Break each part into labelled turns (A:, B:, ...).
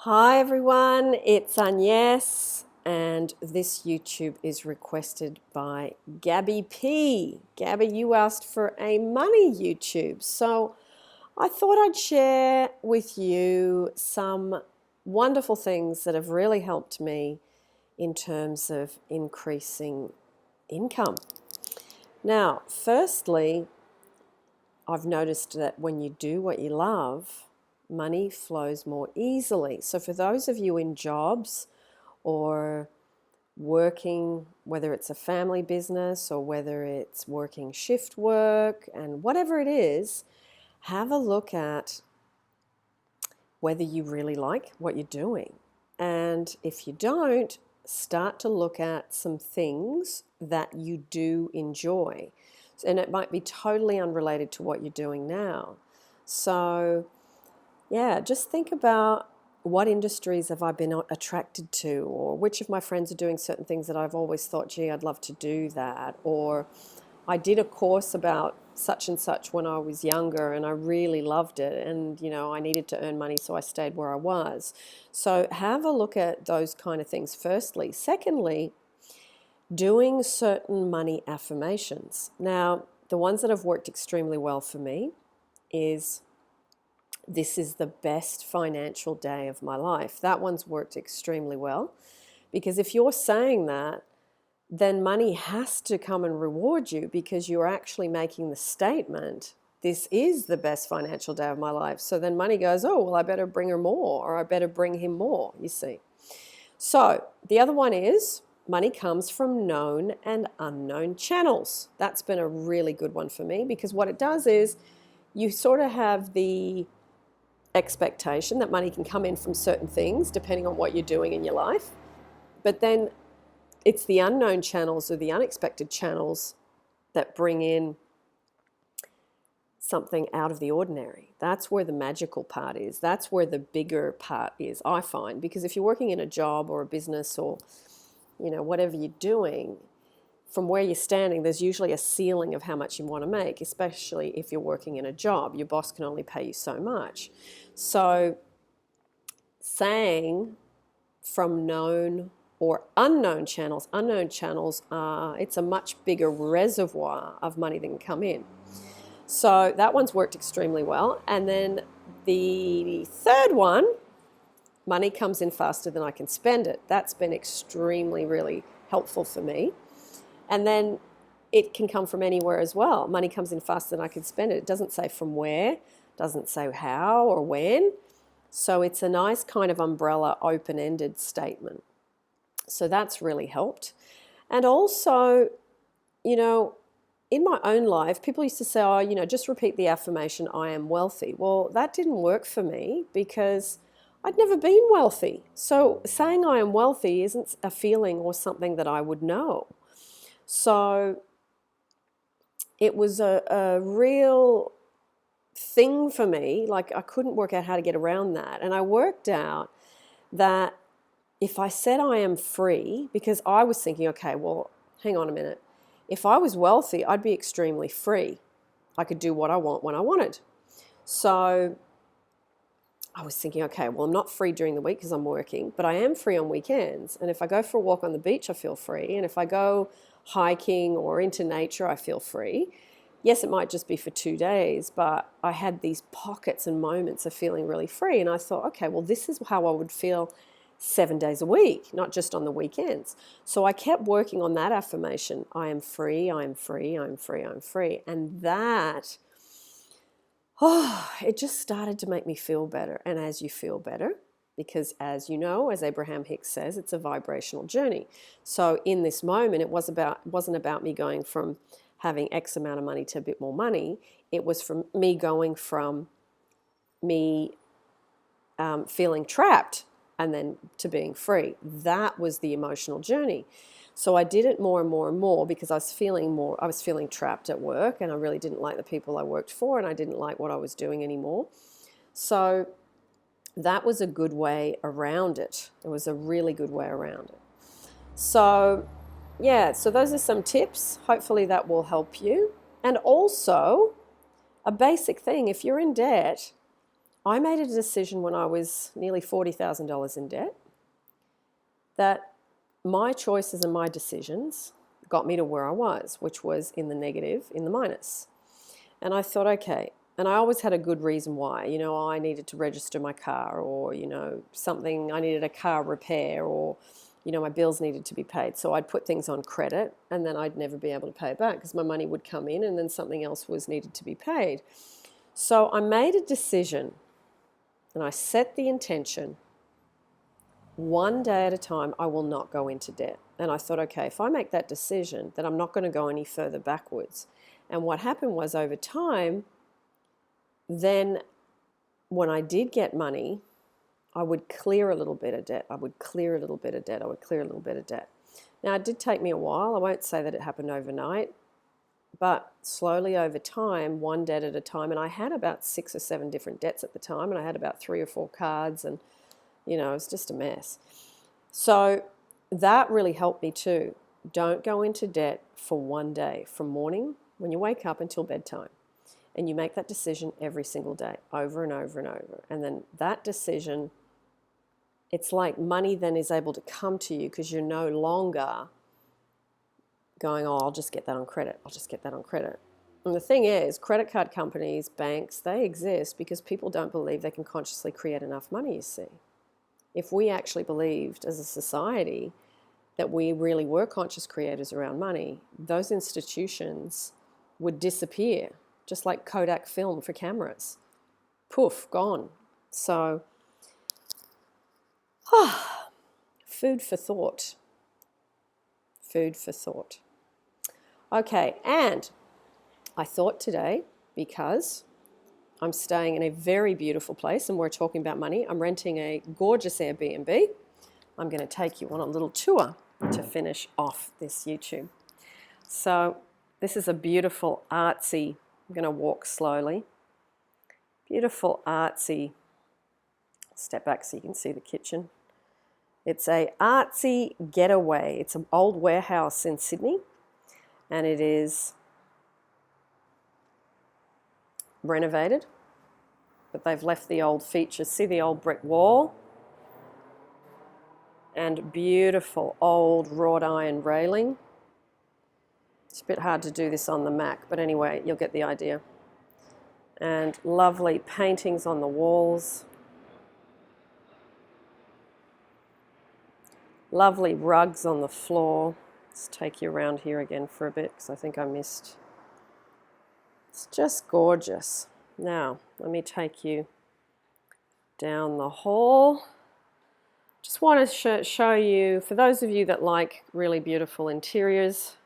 A: Hi everyone, it's Agnes, and this YouTube is requested by Gabi P. Gabi, you asked for a money YouTube, so I thought I'd share with you some wonderful things that have really helped me in terms of increasing income. Now, firstly, I've noticed that when you do what you love, money flows more easily. So for those of you in jobs or working, whether it's a family business or whether it's working shift work and whatever it is, have a look at whether you really like what you're doing. And if you don't, start to look at some things that you do enjoy. And it might be totally unrelated to what you're doing now. So, yeah, just think about what industries have I been attracted to, or which of my friends are doing certain things that I've always thought, gee, I'd love to do that. Or I did a course about such and such when I was younger and I really loved it, and I needed to earn money, so I stayed where I was. So have a look at those kind of things firstly. Secondly, doing certain money affirmations. Now, the ones that have worked extremely well for me is, this is the best financial day of my life. That one's worked extremely well, because if you're saying that, then money has to come and reward you, because you're actually making the statement, this is the best financial day of my life. So then money goes, oh, well, I better bring her more, or I better bring him more, you see. So the other one is, money comes from known and unknown channels. That's been a really good one for me, because what it does is you sort of have the expectation that money can come in from certain things depending on what you're doing in your life. But then it's the unknown channels or the unexpected channels that bring in something out of the ordinary. That's where the magical part is. That's where the bigger part is, I find. Because if you're working in a job or a business or whatever you're doing, from where you're standing, there's usually a ceiling of how much you want to make, especially if you're working in a job. Your boss can only pay you so much. So saying from known or unknown channels are, it's a much bigger reservoir of money that can come in. So that one's worked extremely well. And then the third one, money comes in faster than I can spend it. That's been extremely, really helpful for me. And then it can come from anywhere as well. Money comes in faster than I can spend it. It doesn't say from where, doesn't say how or when. So it's a nice kind of umbrella, open-ended statement. So that's really helped. And also, in my own life, people used to say, oh, just repeat the affirmation, I am wealthy. Well, that didn't work for me because I'd never been wealthy. So saying I am wealthy isn't a feeling or something that I would know. So it was a real thing for me. Like, I couldn't work out how to get around that. And I worked out that if I said I am free, because I was thinking, okay, well, hang on a minute. If I was wealthy, I'd be extremely free. I could do what I want when I wanted. So I was thinking, okay, well, I'm not free during the week because I'm working, but I am free on weekends. And if I go for a walk on the beach, I feel free. And if I go hiking or into nature, I feel free. Yes, it might just be for 2 days, but I had these pockets and moments of feeling really free. And I thought, okay, well, this is how I would feel 7 days a week, not just on the weekends. So I kept working on that affirmation. I am free, I am free, I'm free, I'm free. And that, it just started to make me feel better. And as you feel better, because as you know, as Abraham Hicks says, it's a vibrational journey. So in this moment, it wasn't about me going from having X amount of money to a bit more money. It was from me going from me feeling trapped and then to being free. That was the emotional journey. So I did it more and more and more because I was feeling trapped at work, and I really didn't like the people I worked for, and I didn't like what I was doing anymore. So that was a good way around it. It was a really good way around it. So yeah, so those are some tips. Hopefully that will help you. And also, a basic thing, if you're in debt, I made a decision when I was nearly $40,000 in debt that my choices and my decisions got me to where I was, which was in the negative, in the minus. And I thought, okay, and I always had a good reason why. You know, I needed to register my car, or, you know, something, I needed a car repair, or, you know, my bills needed to be paid. So I'd put things on credit, and then I'd never be able to pay it back because my money would come in and then something else was needed to be paid. So I made a decision and I set the intention, one day at a time, I will not go into debt. And I thought, okay, if I make that decision, then I'm not going to go any further backwards. And what happened was, over time, then when I did get money, I would clear a little bit of debt. I would clear a little bit of debt. I would clear a little bit of debt. Now, it did take me a while. I won't say that it happened overnight, but slowly over time, one debt at a time. And I had about 6 or 7 different debts at the time, and I had about 3 or 4 cards, and, you know, it was just a mess. So that really helped me too. Don't go into debt for one day, from morning when you wake up until bedtime. And you make that decision every single day, over and over and over. And then that decision, it's like money then is able to come to you because you're no longer going, oh, I'll just get that on credit. I'll just get that on credit. And the thing is, credit card companies, banks, they exist because people don't believe they can consciously create enough money, you see. If we actually believed as a society that we really were conscious creators around money, those institutions would disappear, just like Kodak film for cameras. Poof, gone. So, food for thought. Food for thought. Okay, and I thought today, because I'm staying in a very beautiful place and we're talking about money, I'm renting a gorgeous Airbnb. I'm going to take you on a little tour to finish off this YouTube. So this is a beautiful artsy, I'm going to walk slowly, beautiful artsy, step back so you can see the kitchen. It's a artsy getaway. It's an old warehouse in Sydney, and it is renovated, but they've left the old features. See the old brick wall? And beautiful old wrought iron railing. It's a bit hard to do this on the Mac, but anyway, you'll get the idea. And lovely paintings on the walls. Lovely rugs on the floor. Let's take you around here again for a bit because I think I missed. It's just gorgeous. Now, let me take you down the hall. Just want to show you, for those of you that like really beautiful interiors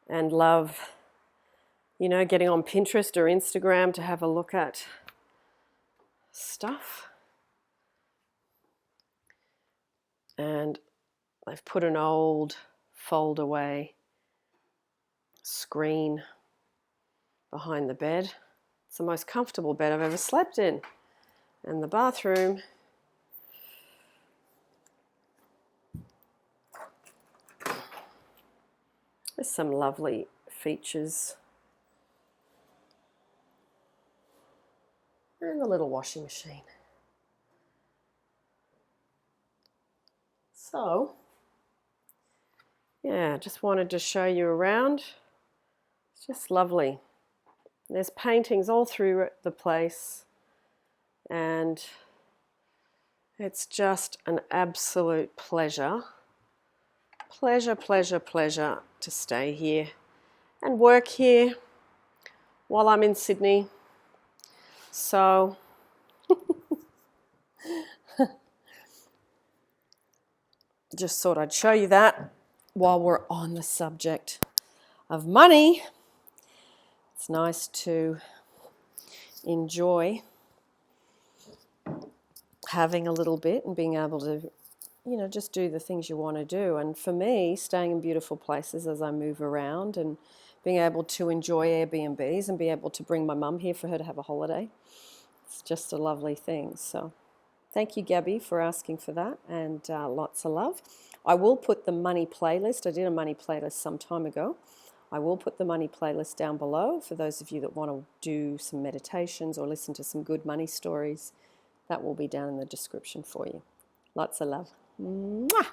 A: and love, you know, getting on Pinterest or Instagram to have a look at stuff. And I've put an old fold away screen behind the bed. It's the most comfortable bed I've ever slept in. And the bathroom, there's some lovely features. And the little washing machine. So, yeah, just wanted to show you around. It's just lovely. There's paintings all through the place, and it's just an absolute pleasure. Pleasure, pleasure, pleasure to stay here and work here while I'm in Sydney. So, just thought I'd show you that while we're on the subject of money. It's nice to enjoy having a little bit and being able to, you know, just do the things you want to do. And for me, staying in beautiful places as I move around and being able to enjoy Airbnbs and be able to bring my mum here for her to have a holiday, it's just a lovely thing. So thank you, Gabi, for asking for that, and lots of love. I will put the money playlist. I did a money playlist some time ago. I will put the money playlist down below for those of you that want to do some meditations or listen to some good money stories. That will be down in the description for you. Lots of love. Mwah!